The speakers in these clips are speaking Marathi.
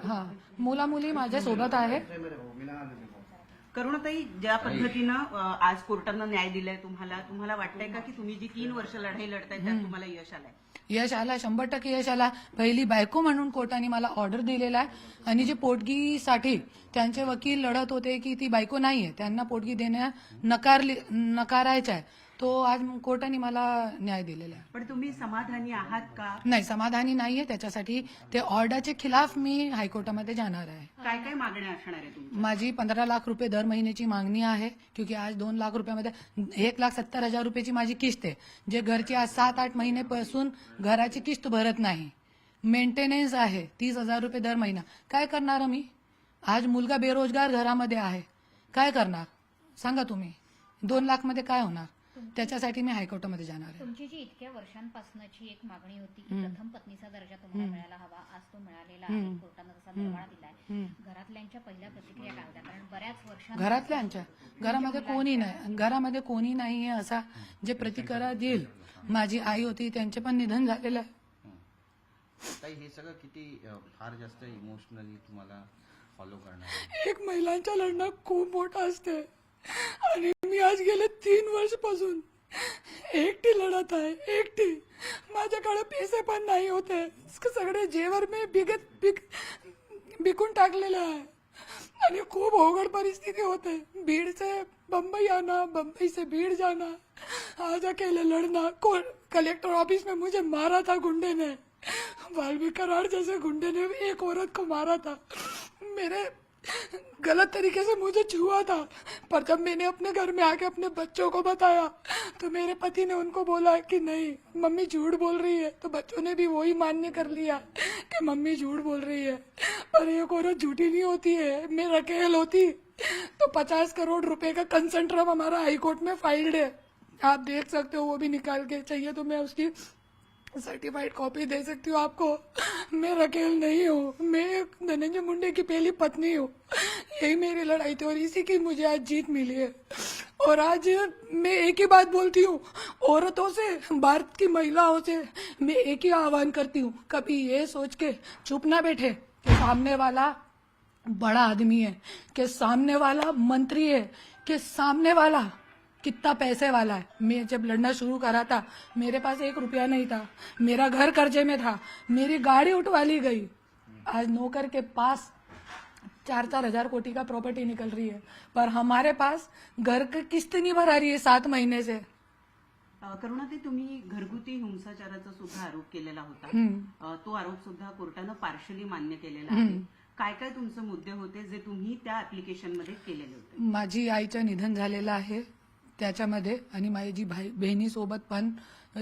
हा, मुला मुली माझ्या सोबत आहे. करुणाताई, ज्या पद्धतीनं आज कोर्टानं न्याय दिलाय तुम्हाला वाटतंय का की तुम्ही जी 3 वर्ष लढाई लढताय त्यात तुम्हाला यश आलंय? यश आला, 100% यश आला. पहिली बायको म्हणून कोर्टाने मला ऑर्डर दिलेला आहे. आणि जे पोटगीसाठी त्यांचे वकील लढत होते की ती बायको नाहीये, त्यांना पोटगी देण्या नकारायचा आहे, तो आज कोर्टाने मला न्याय दिलेला आहे. पण तुम्ही समाधानी आहात का? नाही, समाधानी नाहीये. त्याच्यासाठी ते ऑर्डरच्या खिलाफ मी हायकोर्टामध्ये जाणार आहे. काय काय मागण्या असणार आहे तुमची? माझी 15 लाख रुपये दर महिन्याची मागणी आहे, क्योंकि आज 2 लाख रुपयामध्ये 1,70,000 रुपयाची माझी किस्त आहे. जे घरची आज 7-8 महिन्यापासून घराची किस्त भरत नाही. मेंटेनन्स आहे 30,000 रुपये दर महिना. काय करणार मी? आज मुलगा बेरोजगार घरामध्ये आहे, काय करणार सांगा तुम्ही? 2 लाख मध्ये काय होणार? त्याच्यासाठी मी हायकोर्टामध्ये जाणार आहे. तुमची जी इतक्या वर्षांपासूनची एक मागणी होती की प्रथम पत्नीचा दर्जा तुम्हाला मिळायला हवा, आज तो मिळालेला आहे. कोर्टानं तसा निर्वाळा दिलाय. घरातल्यांच्या पहिल्या प्रतिक्रिया काय होत्या? कारण बऱ्याच घरातल्यांच्या घरामध्ये कोणी नाही, घरामध्ये कोणी नाहीये असा जे प्रतिक्रिया देईल. माझी आई होती, त्यांचे पण निधन झालेलं आहे. ताई, हे सगळं किती फार जास्त इमोशनली तुम्हाला फॉलो करणार? एक महिलांच्या लढणं खूप मोठं असते आणि मी आज गेले 3 वर्षापासून एकटी लढत आहे, एकटी. माझ्याकडे पैसे पण नाही होते, सगळे जेवर मी विकून टाकलेलं आहे आणि खूप अवघड परिस्थिती होते. भीड़ से बम्बई आना, बम्बई से भीड़ जाना, आज अकेले लड़ना. कलेक्टर ऑफिस में मुझे मारा था गुंडे ने, वाल्मीकि कराड़ जैसे गुंडे ने एक औरत को मारा था. मेरे गलत तरीके से मुझे छुआ था, पर जब मैंने अपने घर में आके अपने बच्चों को बताया तो मेरे पति ने उनको बोला कि नहीं, मम्मी झूठ बोल रही है. तो बच्चों ने भी वही मान्य कर लिया कि मम्मी झूठ बोल रही है. पर एक औरत झूठी नहीं होती है. मैं रकेल होती तो 50 करोड़ रुपए का कंसेंट्रम हमारा हाईकोर्ट में फाइल्ड है, आप देख सकते हो. वो भी निकाल के चाहिए तो मैं उसकी सर्टिफाइड कॉपी दे सकती हूँ आपको. मैं रकेल नहीं हूँ, मैं धनंजय मुंडे की पहली पत्नी हूँ. यही मेरी लड़ाई थी और इसी की मुझे आज जीत मिली है. और आज मैं एक ही बात बोलती हूँ औरतों से, भारत की महिलाओं से मैं एक ही आह्वान करती हूँ, कभी ये सोच के चुप ना बैठे कि सामने वाला बड़ा आदमी है, कि सामने वाला मंत्री है, कि सामने वाला कितना पैसे वाला है. मैं जब लड़ना शुरू करा था मेरे पास 1 रुपया नहीं था, मेरा घर कर्जे में था, मेरी गाड़ी उठवा ली गई. आज नौकर के पास 4-4 हजार कोटी का प्रॉपर्टी निकल रही है, पर हमारे पास घर की किस्त नहीं भरा रही है 7 महीने से. करुणाताई, तुम्ही घरगुती हिंसाचाराचा सुद्धा आरोप केलेला होता. तो आरोप सुद्धा कोर्टानं पार्शली मान्य केलेला आहे. काय काय तुमचे मुद्दे होते जे तुम्ही त्या ऍप्लिकेशन मध्ये केलेले होते? माझी आईचं निधन झालेलं आहे त्याच्यामध्ये, आणि माझी बहिणीसोबत पण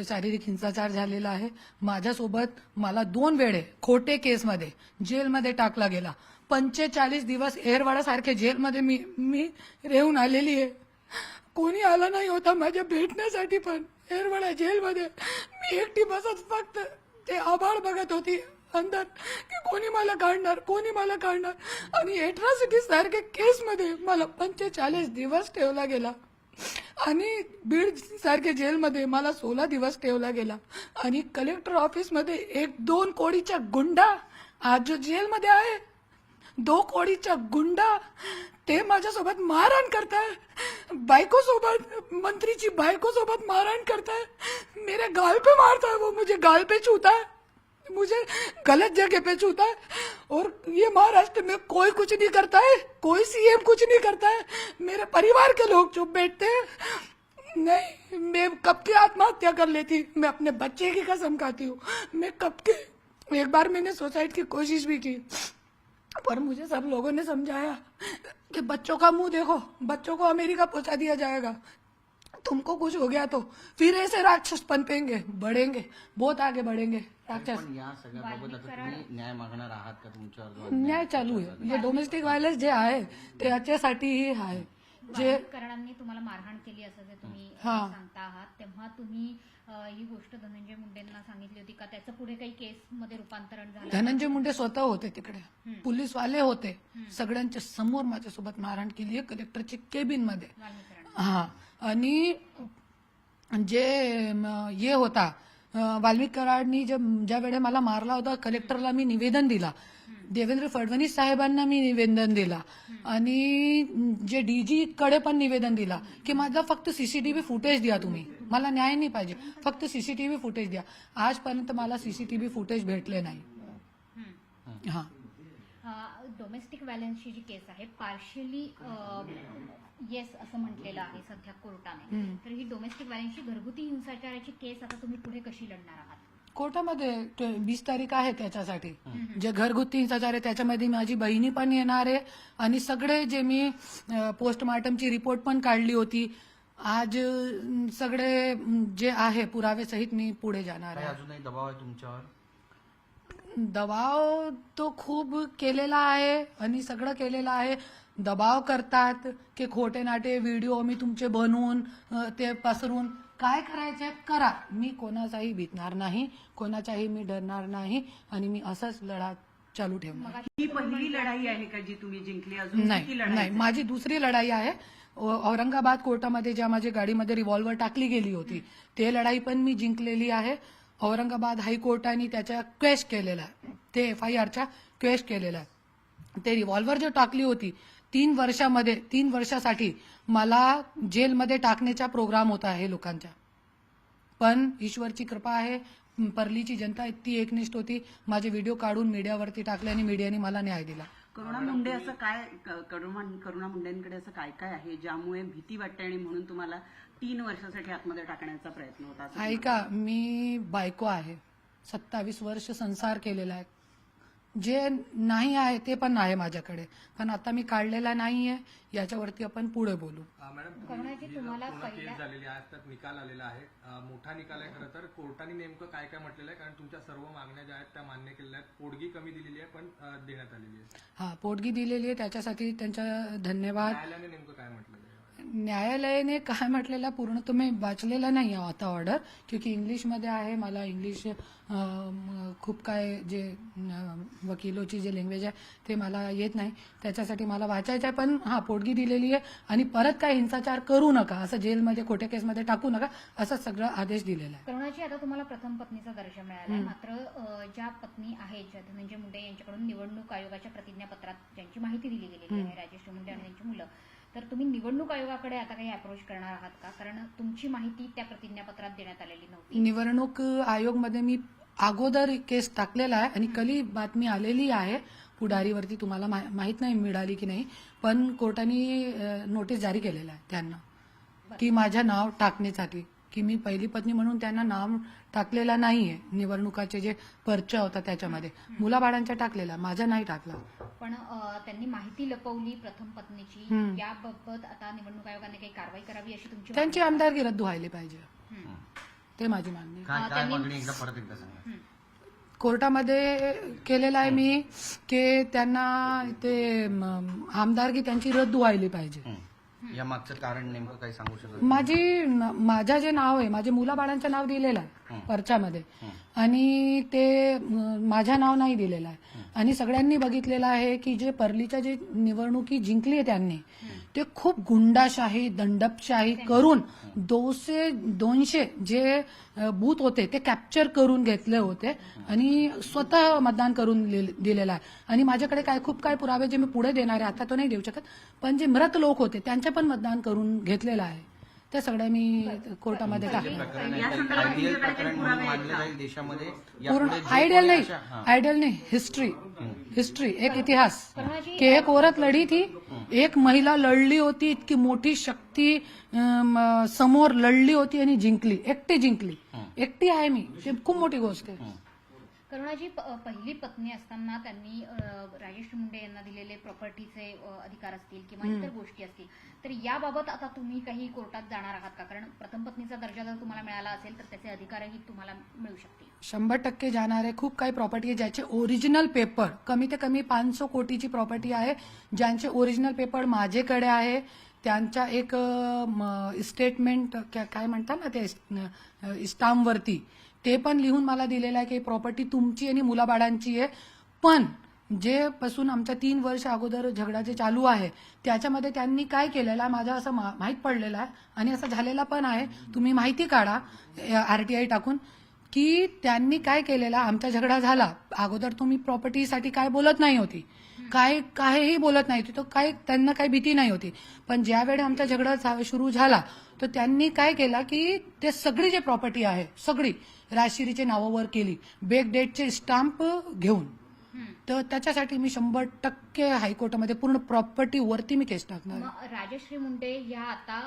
शारीरिक हिंसाचार झालेला आहे. माझ्यासोबत मला 2 वेळे खोटे केसमध्ये जेलमध्ये टाकला गेला. 45 दिवस एरवाडा सारखे जेलमध्ये मी रेहून आलेली आहे. कोणी आला नाही होता माझ्या भेटण्यासाठी, पण एरवाडा जेलमध्ये मी एकटी बसत फक्त ते आभाळ बघत होती अंदर की कोणी मला काढणार. आणि एट्रॉसिटी सारख्या केसमध्ये मला 45 दिवस ठेवला गेला. आणि बीड सारख्या जेलमध्ये मला 16 दिवस ठेवला गेला. आणि कलेक्टर ऑफिसमध्ये 1-2 कोडीचा गुंडा आज जो जेलमध्ये आहे, 2 कोडीचा गुंडा, ते माझ्यासोबत मारहाण करताय. बायकोसोबत, मंत्रीची बायकोसोबत मारहाण करताय. मेरे गाल पे मारता है वो, मुझे गाल पे छूता है, मुझे गलत जगह पे छूता है. और ये महाराष्ट्र में कोई कुछ नहीं करता है, कोई सीएम कुछ नहीं करता है. मेरे परिवार के लोग चुप बैठते हैं. नहीं, मैं कब की आत्महत्या कर लेती. मैं अपने बच्चे की कसम खाती हूँ. मैं कब के, एक बार मैंने सुसाइड की कोशिश भी की, पर मुझे सब लोगों ने समझाया कि बच्चों का मुंह देखो, बच्चों को अमेरिका पहुंचा दिया जाएगा, तुमको कुछ हो गया तो फिर ऐसे राक्षस पनपेंगे, बढ़ेंगे, बहुत आगे बढ़ेंगे राक्षस. पण या सगळ्याबाबत आता तुम्ही न्याय मागणार आहात का? तुमच्यावर न्याय चालू आहे. जे डोमेस्टिक व्हायलन्स जे आहे ते याच्यासाठीही आहे. जे वाल्मीकरांनी तुम्हाला मारहाण केली असं जे तुम्ही सांगता आहात, तेव्हा तुम्ही ही गोष्ट धनंजय मुंडेंना सांगितली होती का? त्याचं पुढे काही केस मध्ये रूपांतरण झालं? धनंजय मुंडे स्वतः होते तिकडे, पोलीसवाले होते, सगळ्यांच्या समोर माझ्यासोबत मारहाण केली आहे कलेक्टरच्या केबिन मध्ये. हा, आणि जे हे होता वाल्मिक कराडनी ज्या वेळेला मला मारला होता, कलेक्टरला मी निवेदन दिला, देवेंद्र फडणवीस साहेबांना मी निवेदन दिला आणि जे डीजी कडे पण निवेदन दिला की माझा फक्त सीसीटीव्ही फुटेज द्या, तुम्ही मला न्याय नाही पाहिजे, फक्त सीसीटीव्ही फुटेज द्या. आजपर्यंत मला सीसीटीव्ही फुटेज भेटले नाही. हा, डोमेस्टिक व्हायलन्सची जी केस आहे पार्शियली येस असं म्हटलेलं आहे सध्या कोर्टाने. तर ही डोमेस्टिक व्हायलन्सची घरगुती हिंसाचाराची केस आता तुम्ही पुढे कशी लढणार आहात? कोर्टामध्ये 20 तारीख आहे त्याच्यासाठी. जे घरगुती हिंसाचार आहे त्याच्यामध्ये माझी बहिणी पण येणार आहे आणि सगळे जे मी पोस्टमार्टमची रिपोर्ट पण काढली होती, आज सगळे जे आहे पुरावे सहित मी पुढे जाणार काय आहे. अजूनही दबाव आहे तुमच्यावर? दबाव तो खूप केलेला आहे आणि सगळं केलेलं आहे. दबाव करतात की खोटे नाटे व्हिडिओ मी तुमचे बनवून ते पसरून काय करायचे करा. मी कोणाचाही भीतणार नाही, कोणाचाही मी डरणार नाही आणि मी असंच लढा चालू ठेवणार. ही पहिली लढाई आहे का जी तुम्ही जिंकली? अजून नाही किती लढाई नाही, माझी दुसरी लढाई आहे. औरंगाबाद कोर्टामध्ये ज्या माझ्या गाडीमध्ये रिव्हॉल्वर टाकली गेली होती ते लढाई पण मी जिंकलेली आहे. औरंगाबाद हायकोर्टाने त्याच्या क्वेश केलेला आहे, ते FIRच्या क्वेश केलेला आहे. ते रिव्हॉल्वर जो टाकली होती 3 वर्षासाठी मला जेलमध्ये टाकण्याचा प्रोग्राम होता हे लोकांचा, पण ईश्वरची कृपा आहे, परलीची जनता इतकी एकनिष्ठ होती, माझे व्हिडिओ काढून मीडियावरती टाकले आणि मीडियाने मला न्याय दिला. करुणा मुंडे असं काय, करुणा मुंडेंकडे असं काय काय आहे ज्यामुळे भीती वाटते आणि म्हणून तुम्हाला 3 वर्षासाठी आतमध्ये टाकण्याचा प्रयत्न होता? असं ऐका, मी बायको आहे, 27 वर्ष संसार केलेला आहे. जे नाही आहे ते पण आहे माझ्याकडे, पण आता मी काढलेला नाहीये. याच्यावरती आपण पुढे बोलू. मॅडम, करुणाजी, तुम्हाला पूर्ण केस पहिल्या- झालेली आहे, त्यात निकाल आलेला आहे. मोठा निकाल आहे. खरं तर कोर्टाने नेमकं काय काय म्हटलेलं आहे, कारण तुमच्या सर्व मागण्या ज्या आहेत त्या मान्य केलेल्या आहेत. पोटगी कमी दिलेली आहे पण देण्यात आलेली आहे. हा, पोटगी दिलेली आहे, त्याच्यासाठी त्यांचा धन्यवाद. न्यायालयाने नेमकं काय म्हटलेलं आहे? न्यायालयाने काय म्हटलेलं पूर्ण तुम्ही वाचलेलं नाही आता ऑर्डर, क्योंकि इंग्लिशमध्ये आहे. मला इंग्लिश खूप काय जे वकिलोची जे लँग्वेज आहे ते मला येत नाही, त्याच्यासाठी मला वाचायचं आहे. पण हा, पोटगी दिलेली आहे आणि परत काय हिंसाचार करू नका, असं जेलमध्ये खोट्या केसमध्ये टाकू नका, असा सगळं आदेश दिलेला आहे. करुणाजी, आता तुम्हाला प्रथम पत्नीचा दर्जा मिळाला आहे, मात्र ज्या पत्नी आहेत, ज्या धनंजय मुंडे यांच्याकडून निवडणूक आयोगाच्या प्रतिज्ञापत्रात ज्यांची माहिती दिली गेलेली आहे, राजेश मुंडे आणि त्यांची मुलं, तर तुम्ही निवडणूक आयोगाकडे आता काही अप्रोच करणार आहात का? कारण तुमची माहिती त्या प्रतिज्ञापत्रात देण्यात आलेली नव्हती. निवडणूक आयोगमध्ये मी अगोदर केस टाकलेला आहे आणि कली बातमी आलेली आहे पुढारीवरती, तुम्हाला माहित नाही मिळाली की नाही, पण कोर्टाने नोटीस जारी केलेला आहे त्यांना की माझं नाव टाकण्यासाठी, की मी पहिली पत्नी म्हणून त्यांना नाव टाकलेला नाहीये. निवडणुकाचे जे पर्चा होता त्याच्यामध्ये मुलाबाळांचा टाकलेला, माझा नाही टाकला. पण त्यांनी माहिती लपवली प्रथम पत्नीची, याबाबत आता निवडणूक आयोगाने काही कारवाई करावी अशी तुमची त्यांची आमदारकी रद्द व्हायला पाहिजे, ते माझी मागणी आहे. काय काय मागणी एकदा परत एकदा सांगा. कोर्टामध्ये केलेलं आहे मी की त्यांना ते आमदारकी त्यांची रद्द व्हायला पाहिजे. या मागचं कारण नेमकं काही सांगू शकत? माझं जे नाव आहे, माझ्या मुलाबाळांचं नाव दिलेलं आहे पर्चामध्ये आणि ते माझं नाव नाही दिलेलं आहे. आणि सगळ्यांनी बघितलेलं आहे की जे परलीच्या जे निवडणुकी जिंकली आहे त्यांनी, ते खूप गुंडाशाही दंडपशाही करून 200 जे बूथ होते ते कॅप्चर करून घेतले होते आणि स्वतः मतदान करून दिलेलं आहे. आणि माझ्याकडे खूप काय पुरावे जे मी पुढे देणार आहे, आता तो नाही देऊ शकत, पण जे मृत लोक होते त्यांचे पण मतदान करून घेतलेलं आहे. ते सगळं मी कोर्टामध्ये टाकलं. आयडियल प्रकरण म्हणून मानलं जाईल देशामध्ये. पूर्ण यापुढे जे आइडियल कोणी नहीं, अशा- आइडियल नहीं, हिस्ट्री एक इतिहास की एक औरत लढी थी, एक महिला लढली होती, इतकी मोठी शक्ती समोर लढली होती आणि जिंकली, एकटी आहे मी, ते खूप मोठी गोष्ट आहे. करुणाजी, पहिली पत्नी असताना त्यांनी राजेश मुंडे यांना दिलेले प्रॉपर्टीचे अधिकार असतील किंवा इतर गोष्टी असतील, तर याबाबत आता तुम्ही काही कोर्टात जाणार आहात का? कारण प्रथम पत्नीचा दर्जा जर तुम्हाला मिळाला असेल तर त्याचे अधिकारही तुम्हाला मिळू शकतील. 100% जाणार आहे. खूप काही प्रॉपर्टी आहे ज्याचे ओरिजिनल पेपर, कमी ते कमी 500 कोटीची प्रॉपर्टी आहे, ज्यांचे ओरिजिनल पेपर माझ्याकडे आहे. त्यांच्या एक स्टेटमेंट काय म्हणतात ना ते स्टाम्पवरती ते पण लिहून मला दिलेलं आहे की प्रॉपर्टी तुमची आणि मुलाबाळांची आहे, पण जे पासून आमच्या 3 वर्ष अगोदर झगडा जे चालू आहे त्याच्यामध्ये त्यांनी काय केलेलं आहे माझं असं माहीत पडलेलं आहे आणि असं झालेला पण आहे. तुम्ही माहिती काढा RTI टाकून की त्यांनी काय केलेलं. आमचा झगडा झाला अगोदर तुम्ही प्रॉपर्टीसाठी काय बोलत नाही होती, काहीही बोलत नाही होती, तो काय त्यांना काही भीती नाही होती. पण ज्यावेळी आमचा झगडा सुरू झाला तर त्यांनी काय केलं की ते सगळी जे प्रॉपर्टी आहे सगळी राजश्रीच्या नावावर केली, बेक डेटचे स्टाम्प घेऊन. तर त्याच्यासाठी मी 100% हायकोर्टामध्ये पूर्ण प्रॉपर्टीवरती मी केस टाकणार. मग राजश्री मुंडे ह्या आता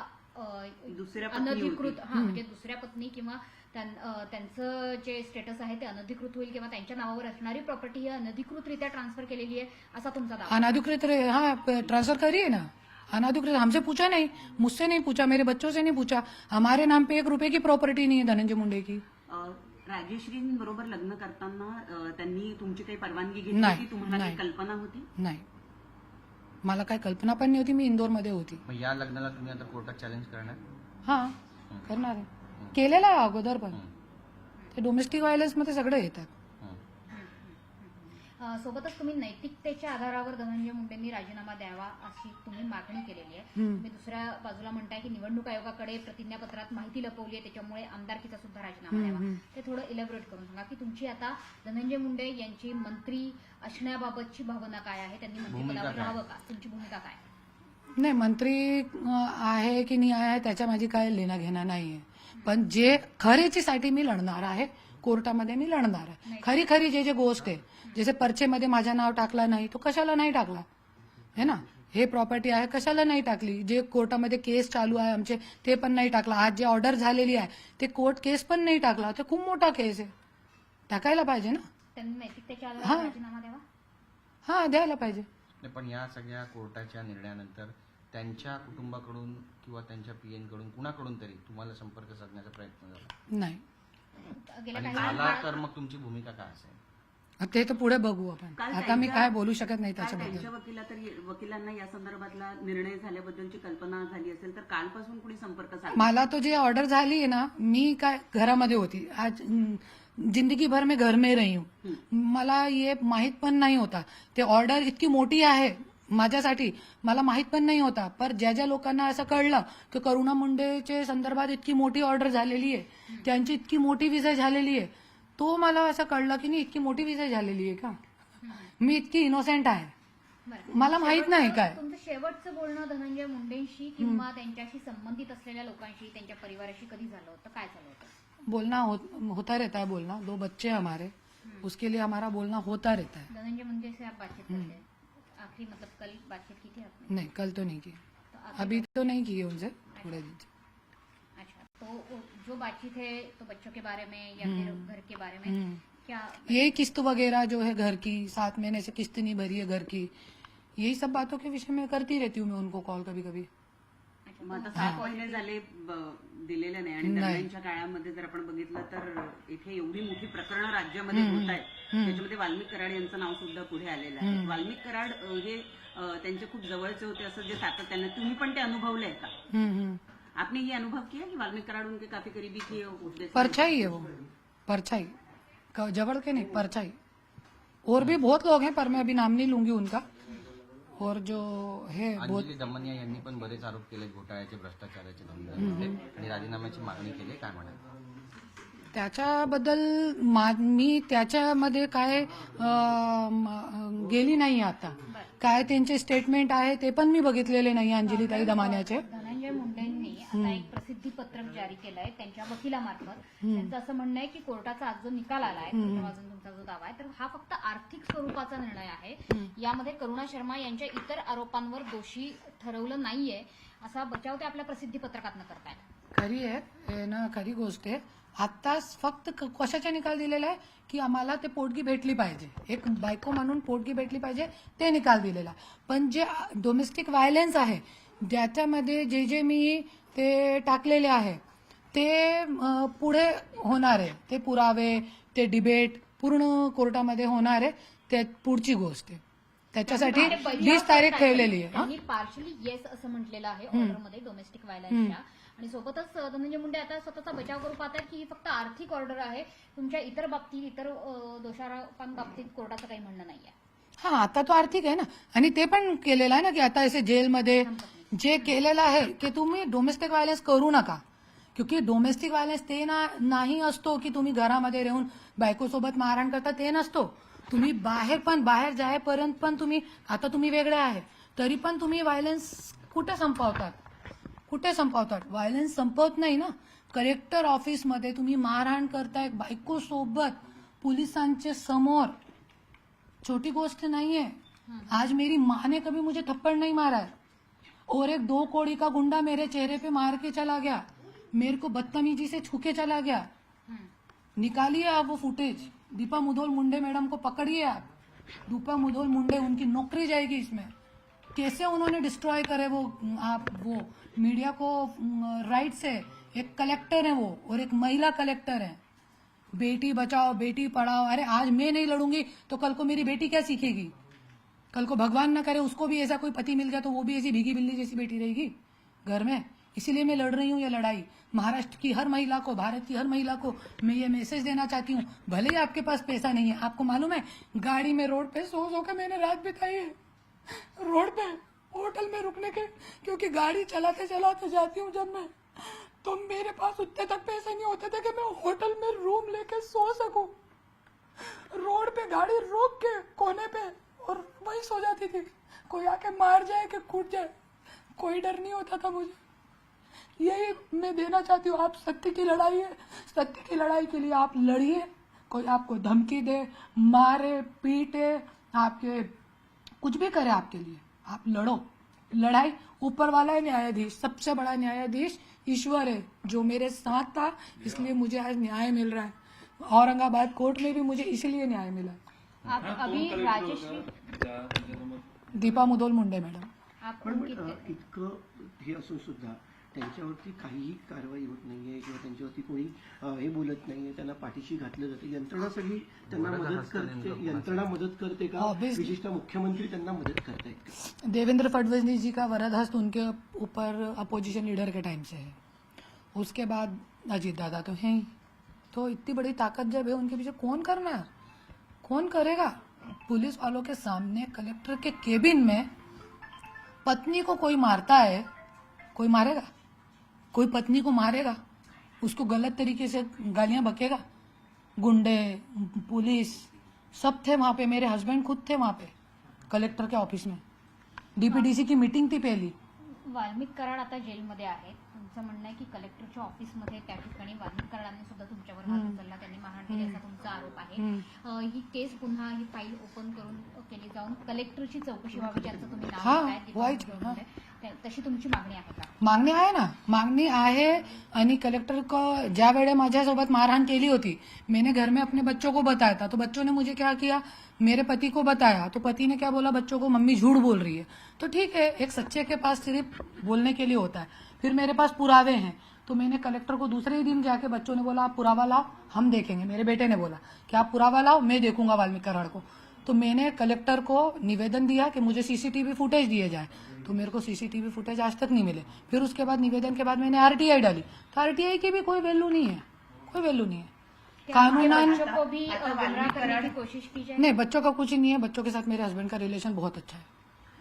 दुसऱ्या पत्नी अनधिकृत म्हणजे दुसऱ्या पत्नी किंवा त्यांचं जे स्टेटस आहे ते अनधिकृत होईल किंवा त्यांच्या नावावर असणारी प्रॉपर्टी ही अनधिकृतरित्या ट्रान्सफर केलेली आहे असा तुमचा दावा. अनाधिकृत हाँ ट्रांसफर करिए ना. अनाधिकृत हमसे पूछा नहीं, मुझसे नहीं पूछा, मेरे बच्चों से नहीं पूछा. हमारे नाम पे 1 रुपए की प्रॉपर्टी नहीं है धनंजय मुंडे की. राजेश्रींबरोबर लग्न करताना त्यांनी तुमची काही परवानगी घेतली नाही, होती? तुम्हाला काही नाही. कल्पना होती? नाही, मला काही कल्पना पण नव्हती. मी इंदोरमध्ये होती. मग या लग्नाला तुम्ही आता कोर्टात चॅलेंज करणार? हा करणार आहे, केलेला आहे अगोदर पण. ते डोमेस्टिक व्हायलन्स मध्ये सगळे येतात. सोबतच तुम्ही नैतिकतेच्या आधारावर धनंजय मुंडेंनी राजीनामा द्यावा अशी तुम्ही मागणी केलेली आहे. तुम्ही दुसऱ्या बाजूला म्हणताय की निवडणूक आयोगाकडे प्रतिज्ञापत्रात माहिती लपवली आहे त्याच्यामुळे आमदारकीचा सुद्धा राजीनामा द्यावा. ते थोडं इलॅबोरेट करून सांगा की तुमची आता धनंजय मुंडे यांची मंत्री असण्याबाबतची भावना काय आहे, त्यांनी मंत्रिपदावर राहावं का, तुमची भूमिका काय? नाही, मंत्री आहे की नाही आहे त्याच्या माझी काय लेणं घेणं नाहीये. पण जे खरेचीसाठी मी लढणार आहे, कोर्टामध्ये मी लढणार आहे. खरी जे गोष्ट आहे, जसे पर्चेमध्ये माझं नाव टाकला नाही तो कशाला नाही टाकला है ना, हे प्रॉपर्टी आहे कशाला नाही टाकली, जे कोर्टामध्ये केस चालू आहे आमचे ते पण नाही टाकला, आज जे ऑर्डर झालेली आहे ते कोर्ट केस पण नाही टाकला. ते खूप मोठा केस आहे, टाकायला पाहिजे ना. त्यांनी नैतिकतेच्या आधारावर राजीनामा द्यावा. हा द्यायला पाहिजे. नाही, पण या सगळ्या कोर्टाच्या निर्णयानंतर त्यांच्या कुटुंबाकडून किंवा त्यांच्या PN कडून कुणाकडून तरी तुम्हाला संपर्क साधण्याचा प्रयत्न झाला नाही, गेल्या आणि काही झाला काळात तर मग तुमची भूमिका काय असेल? ते तर पुढे बघू आपण. काल आता मी त्यांच्या- काय बोलू शकत नाही काल त्याच्याबद्दल. त्यांच्या वकिलांना या संदर्भातला निर्णय झाल्याबद्दलची कल्पना झाली असेल तर कालपासून कुणी संपर्क साधला? मला तो जे ऑर्डर झाली आहे ना, मी काय घरामध्ये होती आज, जिंदगी भर मैं घर में रही हूँ, मला ये माहित पण नाही होता. ते ऑर्डर इतकी मोठी आहे माझ्यासाठी, मला माहित पण नाही होता. पर ज्या लोकांना असं कळलं की करुणा मुंडेच्या संदर्भात इतकी मोठी ऑर्डर झालेली आहे, त्यांची इतकी मोठी विजय झालेली आहे, तो मला असं कळलं की नाही इतकी मोठी विजय झालेली आहे का, मी इतकी इनोसेंट आहे, बरं. मला माहित नाही काय. तुमचं शेवटचं बोलणं धनंजय मुंडेंशी किंवा त्यांच्याशी संबंधित असलेल्या लोकांशी, त्यांच्या परिवाराशी कधी झालं होतं, काय झालं होतं? बोलना होता रहता है, बोलना. 2 बच्चे हैं हमारे, उसके लिए हमारा बोलना होता रहता है. धनंजय मुंडे से आप बातचीत करते हैं? आखिरी मतलब कल बातचीत की थी आपने? नहीं, कल तो नहीं की, तो आखिरी अभी तो नहीं की है उनसे, थोड़े दिन से. अच्छा, तो जो बातचीत है तो बच्चों के बारे में या फिर घर के बारे में क्या? यही किस्त वगैरह जो है घर की, 7 महीने से किस्त नहीं भरी है घर की, यही सब बातों के विषय में करती रहती हूँ मैं उनको कॉल कभी कभी. अच्छा, मग आता 7 महिने झाले दिलेले नाही आणि दरम्यानच्या काळामध्ये जर आपण बघितलं तर इथे एवढी मोठी प्रकरणं राज्यामध्ये होत आहेत, त्याच्यामध्ये वाल्मिक कराड यांचं नाव सुद्धा पुढे आलेलं आहे. वाल्मिक कराड हे त्यांचे खूप जवळचे होते असं जे सातत्याने, तुम्ही पण ते अनुभवले का? आपने ये अनुभव किया कि वाल्मिक कराड उनके काफी करीबी थे? उद्देश्य परछाई है वो, परछाई, जबड़ के नहीं, परछाई. और भी बहुत लोग हैं पर मैं अभी नाम नहीं लूंगी उनका. और जो है बहुत अंजली दमनिया यांनी पण बरेच आरोप केले घोटाळ्याचे, भ्रष्टाचाराचे धंदे आणि राजीनाम्याची मागणी केली, काय म्हणाल? त्याच्याबद्दल मी त्याच्यामध्ये काय गेली नाही आता. काय त्यांचे स्टेटमेंट आहे ते पण मी बघितलेले नाही अंजलीताई दमानियाचे. धनंजय मुंडेंनी आता एक प्रसिद्धी पत्रक जारी केलंय त्यांच्या वकिलामार्फत. त्यांचं असं म्हणणं आहे की कोर्टाचा आज जो निकाल आलाय, कोर्टामधून तुमचा जो दावा आहे, तर हा फक्त आर्थिक स्वरूपाचा निर्णय आहे. यामध्ये करुणा शर्मा यांच्या इतर आरोपांवर दोषी ठरवलं नाहीये असा बचाव ते आपल्या प्रसिद्धी पत्रकातनं करतायत. खरी आहे हे ना, खरी गोष्ट आहे. आत्ताच फक्त कशाचा निकाल दिलेला आहे की आम्हाला ते पोटगी भेटली पाहिजे, एक बायको म्हणून पोटगी भेटली पाहिजे, ते निकाल दिलेला. पण जे डोमेस्टिक व्हायलन्स आहे ज्याच्यामध्ये जे मी ते टाकलेले आहे ते पुढे होणार आहे, ते पुरावे, ते डिबेट पूर्ण कोर्टामध्ये होणार आहे. ते पुढची गोष्ट आहे, त्याच्यासाठी 20 तारीख ठेवलेली आहे. त्यांनी पार्शली येस असं म्हटलेलं आहे ऑर्डरमध्ये डोमेस्टिक व्हायलन्सच्या. आणि सोबतच धनंजय मुंडे आता स्वतःचा बचाव करू पाहतात की ही फक्त आर्थिक ऑर्डर आहे, तुमच्या इतर बाबतीत, इतर दोषारोपांबाबतीत कोर्टाचं काही म्हणणं नाहीये. हा आता तो आर्थिक आहे ना. आणि ते पण केलेलं आहे ना की आता असे जेलमध्ये जे केलेलं आहे की तुम्ही डोमेस्टिक व्हायलन्स करू नका. क्योंकि डोमेस्टिक व्हायलन्स ते नाही असतो की तुम्ही घरामध्ये राहून बायकोसोबत मारहाण करता, ते नसतो. तुम्ही बाहेर जायपर्यंत पण तुम्ही, आता तुम्ही वेगळे आहे तरी पण तुम्ही व्हायलन्स कुठे संपवतात? व्हायलन्स संपवत नाही ना. कलेक्टर ऑफिसमध्ये तुम्ही मारहाण करताय बायकोसोबत पोलिसांच्या समोर, छोटी गोष्ट नहीं है. आज मेरी माँ ने कभी मुझे थप्पड़ नहीं मारा है और एक 2 कौड़ी का गुंडा मेरे चेहरे पे मार के चला गया, मेरे को बदतमीजी से छू के चला गया. निकालिए आप वो फुटेज. दीपा मुधोल मुंडे मैडम को पकड़िए आप. दीपा मुधोल मुंडे, उनकी नौकरी जाएगी इसमें. कैसे उन्होंने डिस्ट्रॉय करे वो मीडिया को राइट्स है. एक कलेक्टर है वो और एक महिला कलेक्टर है. बेटी बचाओ बेटी पढ़ाओ. अरे आज मैं नहीं लड़ूंगी तो कल को मेरी बेटी क्या सीखेगी? कल को भगवान न करे उसको भी ऐसा कोई पति मिल गया तो वो भी ऐसी भीगी बिल्ली जैसी बेटी रहेगी घर में. इसीलिए मैं लड़ रही हूँ ये लड़ाई. महाराष्ट्र की हर महिला को, भारत की हर महिला को मैं ये मैसेज देना चाहती हूँ. भले ही आपके पास पैसा नहीं है, आपको मालूम है गाड़ी में रोड पे सो के मैंने रात बिताई है. रोड पे होटल में रुकने के, क्योंकि गाड़ी चलाते चलाते जाती हूँ जब मैं, तो मेरे पास उतने तक पैसे नहीं होते थे कि मैं होटल में रूम लेके सो सकूं. रोड पे गाड़ी रोक के कोने पे और वही सो जाती थी. कोई आके मार जाए कि कूद जाए, कोई डर नहीं होता था मुझे. यही मैं देना चाहती हूँ. आप सत्य की लड़ाई है, सत्य की लड़ाई के लिए आप लड़िए. कोई आपको धमकी दे, मारे, पीटे, आपके कुछ भी करे आपके लिए, आप लड़ो. लड़ाई ऊपर वाला है न्यायाधीश, सबसे बड़ा न्यायाधीश ईश्वर है जो मेरे साथ था, इसलिए मुझे आज न्याय मिल रहा है. औरंगाबाद कोर्ट में भी मुझे इसलिए न्याय मिला. आप अभी राजेश दीपा मुधोल मुंडे मॅडम. आप पण उनकी इतकं हे असून सुद्धा त्यांच्यावरती काहीही कारवाई होत नाहीये किंवा त्यांच्यावरती कोणी हे बोलत नाहीये, त्यांना पाठीशी घातलं जातं. यंत्रणा सगळी त्यांना मदत करते, यंत्रणा मदत करते का? Obviously. विशेषतः मुख्यमंत्री त्यांना मदत करतायत का? देवेंद्र फडणवीस जी का वरद हस्त उनके ऊपर अपोजिशन लीडर के टाइम से है. उसके बाद अजीत दादा तो हैं ही. तो इतनी बड़ी ताकत जब है उनके पीछे कौन करना, कौन करेगा? पुलिस वालों के सामने कलेक्टर के केबिन में पत्नी को कोई मारता है, कोई मारेगा? कोई पत्नी को मारेगा, उसको गलत तरीके से गालियां बकेगा? गुंडे, पुलिस सब थे वहां पे. मेरे हस्बैंड खुद थे वहां पे कलेक्टर के ऑफिस में. डीपीडीसी की मीटिंग थी पहली. वाल्मिक कराड आता जेलमध्ये आहेत. तुमचं म्हणणं आहे की कलेक्टरच्या ऑफिसमध्ये त्या ठिकाणी वाल्मिक कराडांनी सुद्धा तुमच्यावर हात उचलला, त्यांनी मारहाण केली असा तुमचा आरोप आहे. ही केस पुन्हा ही फाईल ओपन करून केली जाऊन कलेक्टरची चौकशी व्हावी, ज्याचं तुम्ही नाव हा, घेताय, दीपक व्हायच, मुधोळ मुंडे. तशी तुमची मागणी आहे का? मागणी आहे ना, मागणी आहे. आणि कलेक्टर को ज्या वेळे माझ्यासोबत मारहाण केली होती, मैंने घर में अपने बच्चों को बताया था, तो बच्चों ने मुझे क्या किया, मेरे पति को बताया, तो पति ने क्या बोला बच्चों को, मम्मी झूठ बोल रही है. तो ठीक है, एक सच्चे के पास सिर्फ बोलने के लिए होता है. फिर मेरे पास पुरावे हैं, तो मैंने कलेक्टर को दूसरे ही दिन जाके, बच्चों ने बोला आप पुरावा लाओ, हम देखेंगे. मेरे बेटे ने बोला कि आप पुरावा लाओ, मैं देखूंगा वाल्मीकि कराड़ को. तो मैंने कलेक्टर को निवेदन दिया कि मुझे सीसीटीवी फुटेज दिए जाए. तो मेरे को सीसीटीवी फुटेज आज तक नहीं मिले. फिर उसके बाद निवेदन के बाद मैंने आरटीआई डाली, तो आरटीआई की भी कोई वैल्यू नहीं है, कोई वैल्यू नहीं है. कानूनन बच्चों को भी गुमराह करने की कोशिश की जाए. नहीं, बच्चों का कुछ ही नहीं है. बच्चों के साथ मेरे हस्बैंड का रिलेशन बहुत अच्छा है.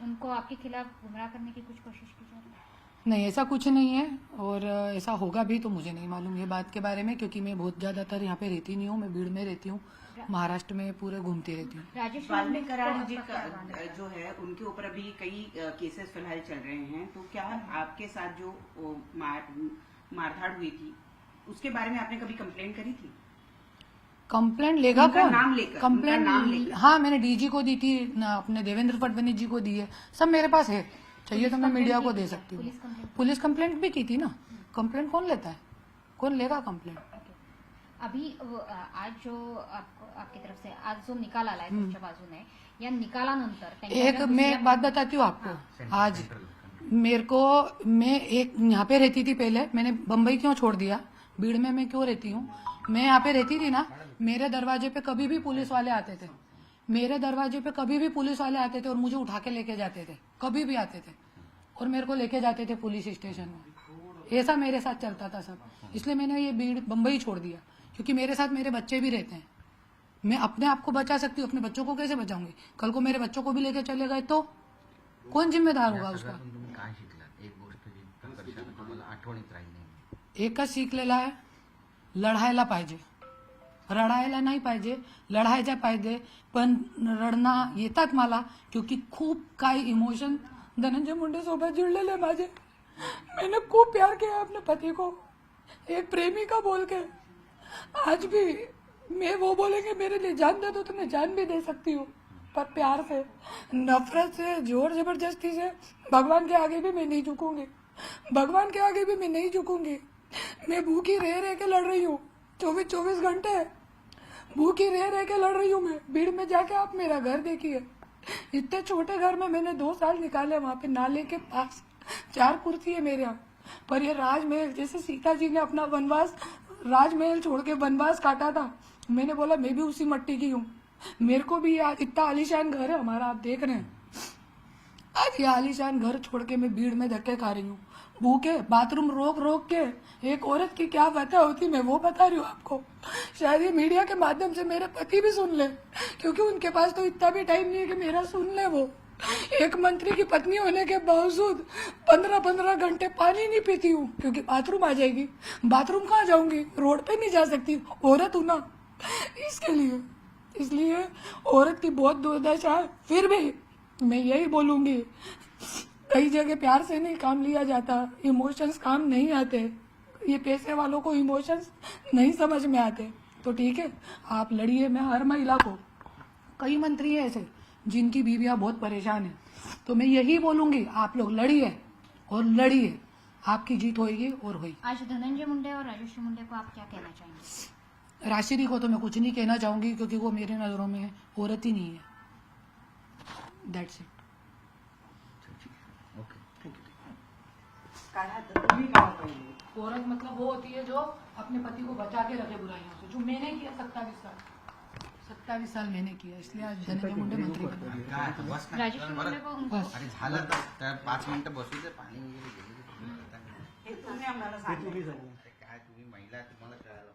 उनको आपके खिलाफ गुमराह करने की कुछ कोशिश की जा रही है? नहीं, ऐसा कुछ नहीं है. और ऐसा होगा भी तो मुझे नहीं मालूम ये बात के बारे में, क्योंकि मैं बहुत ज्यादातर यहाँ पे रहती नहीं हूँ. मैं भीड़ में रहती हूँ, महाराष्ट्र में पूरे घूमती रहती हूँ. राजेश वाल्मीकि कराड जी का का जो है उनके ऊपर अभी कई केसेस फिलहाल चल रहे हैं. तो क्या आपके साथ जो मारधाड़ हुई थी उसके बारे में आपने कभी कंप्लेंट करी थी? कंप्लेंट लेगा उनका कौन? नाम लेकर, कंप्लेंट उनका नाम लेकर। हाँ, मैंने डीजी को दी थी ना, अपने देवेंद्र फडणवीस जी को दी है, सब मेरे पास है. चाहिए तो मैं मीडिया को दे सकती हूँ. पुलिस कंप्लेंट भी की थी ना. कंप्लेंट कौन लेता है, कौन लेगा कंप्लेंट? अभी आज जो आपकी तरफ से आज जो निकाल आला है तुमच्या बाजूने, या निकालानंतर त्यांच्या एक ज्या मैं एक दुसऱ्या- बात बताती हूँ आपको. आज मेरे को, मैं एक यहाँ पे रहती थी पहले, मैंने बम्बई क्यों छोड़ दिया, भीड़ में मैं क्यों रहती हूँ. मैं यहाँ पे रहती थी ना, मेरे दरवाजे पे कभी भी पुलिस वाले आते थे, मेरे दरवाजे पे कभी भी पुलिस वाले आते थे और मुझे उठा के लेके जाते थे, कभी भी आते थे और मेरे को लेके जाते थे पुलिस स्टेशन में. ऐसा मेरे साथ चलता था सब. इसलिए मैंने ये भीड़ बम्बई छोड़ दिया, क्योंकि मेरे साथ मेरे बच्चे भी रहते हैं. मैं अपने आप को बचा सकती हूँ, अपने बच्चों को कैसे बचाऊंगी? कल को मेरे बच्चों को भी लेके चले गए तो कौन जिम्मेदार होगा या उसका? सगळ्यातून तुम्ही काय शिकलात? एक गोष्ट जी प्रकर्षाने तुम्हाला आठवणीत राहील नाही. एकच शिकलेला आहे, लढायला पाहिजे, रडायला नाही पाहिजे, लढायला पाहिजे. पण रडणं येतात मला, क्योंकि खूप काही इमोशन धनंजय मुंडे सोबत जुड़लेले माझे. मैंने खूब प्यार किया अपने पति को, एक प्रेमी का बोल के. आज भी मैं वो बोलेंगे मेरे लिए जान दे दो तो मैं जान भी दे सकती हूँ, पर प्यार से, नफरत से, जोर जबरदस्ती से भगवान के आगे भी मैं नहीं झुकूंगी. भगवान के आगे भी मैं नहीं झुकूंगी. मैं भूखी रह रह के लड़ रही हूँ, 24 घंटे भूखी रह रह के लड़ रही हूँ मैं. भीड़ में जाके आप मेरा घर देखिए, इतने छोटे घर में मैंने 2 साल निकाले. वहाँ पे नाले के पास 4 कुर्सी है मेरे यहाँ. पर ये राजमहल, जैसे सीता जी ने अपना वनवास, राजमहल छोड़ के वनवास काटा था, मैंने बोला मैं भी उसी मट्टी की हूँ. मेरे को भी आज इतना आलीशान घर है हमारा, आप देख रहे हैं. आज ये आलीशान घर छोड़ के मैं भीड़ में धक्के खा रही हूँ, भूखे, बाथरूम रोक रोक के. एक औरत की क्या वजह होती मैं वो बता रही हूँ आपको. शायद ये मीडिया के माध्यम से मेरे पति भी सुन ले, क्योंकि उनके पास तो इतना भी टाइम नहीं है कि मेरा सुन ले. वो एक मंत्री की पत्नी होने के बावजूद 15-15 घंटे पानी नहीं पीती हूँ, क्योंकि बाथरूम आ जाएगी. बाथरूम कहाँ जाऊंगी? रोड पे नहीं जा सकती, औरत हूँ ना, इसके लिए. इसलिए औरत की बहुत दुर्दशा है. फिर भी मैं यही बोलूंगी, कई जगह प्यार से नहीं काम लिया जाता, इमोशंस काम नहीं आते. ये पैसे वालों को इमोशंस नहीं समझ में आते. तो ठीक है, आप लड़िए. मैं हर महिला को, कई मंत्री हैं ऐसे जिनकी बीवियां बहुत परेशान हैं, तो मैं यही बोलूंगी, आप लोग लड़िए और लड़िए, आपकी जीत होगी और होगी. आज धनंजय मुंडे और राजश्री मुंडे को आप क्या कहना चाहेंगे? राशिरी को तो मैं कुछ नहीं कहना चाहूंगी, क्योंकि वो मेरी नजरों में औरत ही नहीं है. That's it. ओके. औरत मतलब वो होती है जो अपने पति को बचा के रखे बुराइयों से, जो मैंने किया 27 साल मैंने किया. इसलिए आज धनंजय मुंडे मंत्री बने. काय आता बस ना. राजश्री मुंडे को बस. अरे झालं तर त्या 5 मिनिटं बसू दे. पाणी वगैरे घेऊ दे. हे तुम्ही आम्हाला सांगा. काय तुम्ही महिला आहे, तुम्हाला कळायला